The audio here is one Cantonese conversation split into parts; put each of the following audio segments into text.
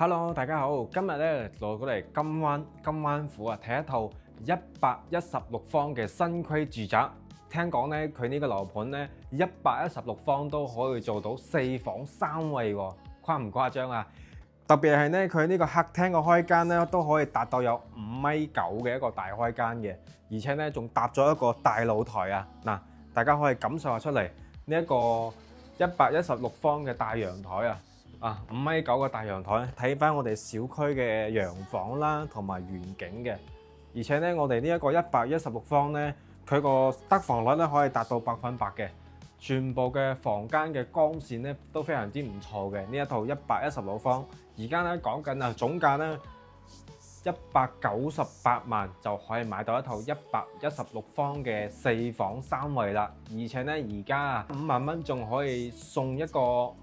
Hello，大家好，今日咧落過嚟金灣府啊，睇一套116方嘅新區住宅。聽講咧，佢呢個樓盤咧116方都可以做到4房3衛喎，誇唔誇張啊？特別係咧，佢呢個客廳嘅開間咧都可以達到有5.9米嘅一個大開間嘅，而且咧仲搭咗一個大露台啊！嗱，大家可以感受下出嚟呢一個116方嘅大陽台啊，5.9米嘅大陽台，睇翻我哋小區嘅洋房啦，同埋園景嘅。而且咧，我哋呢一個116方咧，佢個得房率咧可以達到100%嘅，全部嘅房間嘅光線咧都非常之唔錯嘅。呢一套116方，而家咧講緊啊總價咧198萬就可以買到一套116方嘅4房3衛啦。而且咧而家5萬蚊仲可以送一個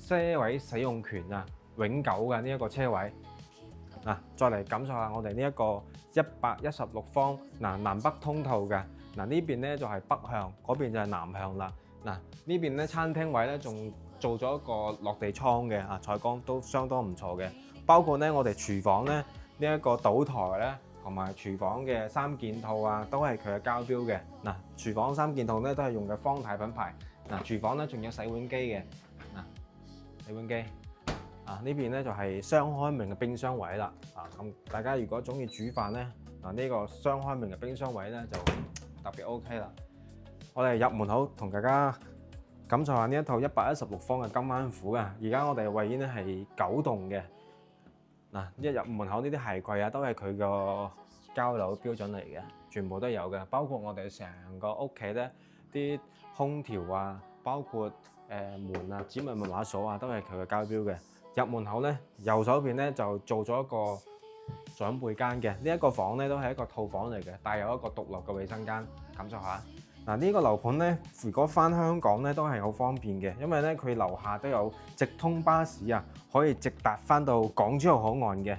車位使用權啊，永久嘅呢一個車位。嗱，再嚟感受下我哋呢一個116方，南北通透嘅。嗱，呢邊咧就係北向，嗰邊就係南向啦。嗱，呢邊咧餐廳位咧仲做咗一個落地窗嘅啊，採光都相當唔錯嘅。包括咧我哋廚房咧呢一個島台咧，同埋廚房嘅三件套啊，都係佢嘅交標嘅。嗱，廚房三件套咧都係用嘅方太品牌。嗱，廚房咧仲有洗碗機嘅。洗碗機啊，呢邊咧就係雙開門嘅冰箱位啦。咁大家如果中意煮飯咧，呢個雙開門嘅冰箱位咧就特別 OK 啦。我哋入門口同大家感受下呢一套116方嘅金灣府啊。而家我哋位於咧係9棟嘅。一入門口呢啲鞋櫃啊，都係佢個交樓標準嚟嘅，全部都有嘅。包括我哋成個屋企咧啲空調啊，包括門啊、指紋密碼鎖啊，都係佢嘅交標嘅。入門口咧，右手邊咧就做咗一個長輩間嘅。呢一個房咧都係一個套房嚟嘅，帶有一個獨立嘅衛生間。感受下。呢個樓盤咧，如果翻香港咧都係好方便嘅，因為咧佢樓下都有直通巴士啊，可以直達翻到港珠澳口岸嘅。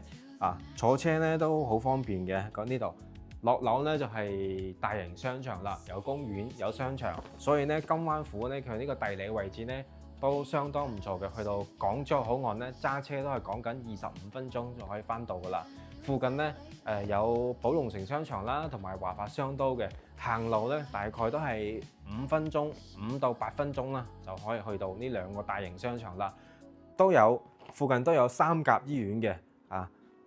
坐車咧都好方便嘅。講呢度落樓咧就係大型商場啦，有公園有商場，所以咧金灣府咧佢呢個地理位置咧都相當唔錯嘅。去到港珠澳口岸咧揸車都係講緊25分鐘就可以翻到噶啦。附近咧有寶龍城商場啦，同埋華發商都嘅。行路咧大概都係5到8分鐘啦，就可以去到呢兩個大型商場啦。附近都有三甲醫院嘅。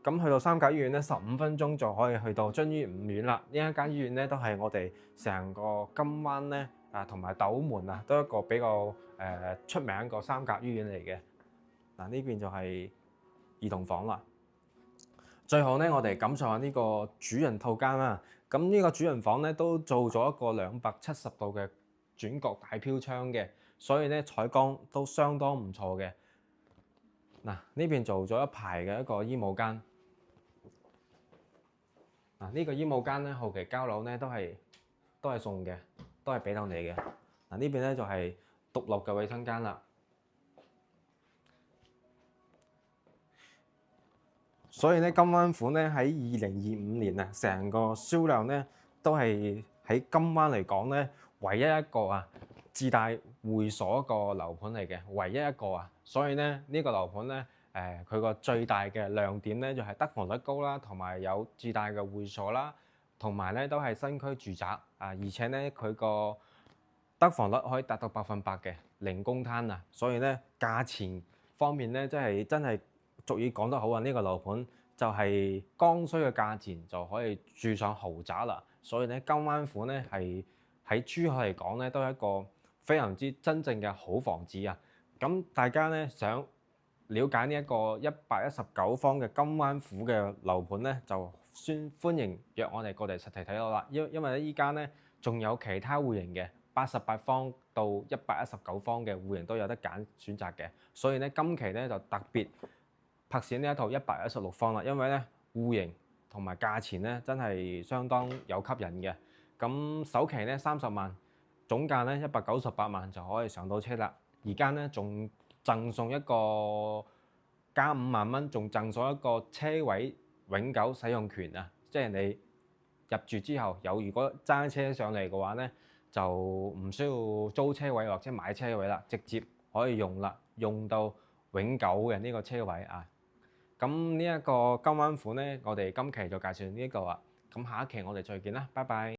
咁去到三甲醫院咧15分鐘就可以去到遵義5院啦。呢一間醫院咧都係我哋成個金灣咧同埋斗門都一個比較出名一個三甲醫院嚟嘅。呢邊就係兒童房啦。最後咧，我哋感受下呢個主人套間啦。咁呢個主人房咧都做咗一個270度嘅轉角大飄窗嘅，所以咧採光都相當唔錯嘅。呢邊做咗一排嘅一個衣帽間。呢個衣帽間咧後期交樓咧都係送嘅，都係俾到你嘅。呢邊咧就係獨立嘅衛生間啦。所以咧金灣府咧喺2025年啊，成個銷量咧都係喺金灣嚟講咧唯一一個自帶會所個樓盤嚟嘅，唯一一個所以咧呢個樓盤咧佢個最大嘅亮點咧就係得房率高啦，同埋有自帶嘅會所啦，同埋咧都係新區住宅而且咧佢個得房率可以達到100%嘅，零公攤所以咧價錢方面咧真係俗語講得好呢個樓盤就係剛需嘅價錢就可以住上豪宅啦。所以咧金灣府咧係喺珠海嚟講咧都係一個非常之真正嘅好房子啊。咁大家咧想了解呢一個119方嘅金灣府嘅樓盤咧，就歡迎約我哋過嚟實體睇到啦。因為咧依家咧仲有其他戶型嘅88方到119方嘅戶型都有得揀選擇嘅，所以咧今期咧就特別拍攝呢一套116方啦，因為咧戶型同埋價錢咧真係相當有吸引嘅。咁首期咧30萬，總價咧198萬就可以上到車啦。而家咧仲贈送一個加5萬蚊，仲贈送一個車位永久使用權即係你入住之後如果揸車上嚟嘅話咧，就唔需要租車位或者買車位啦，直接可以用啦，用到永久嘅呢個車位咁呢一個金灣款呢，我哋今期就介紹呢一個啦。咁下一期我哋再見啦，拜拜。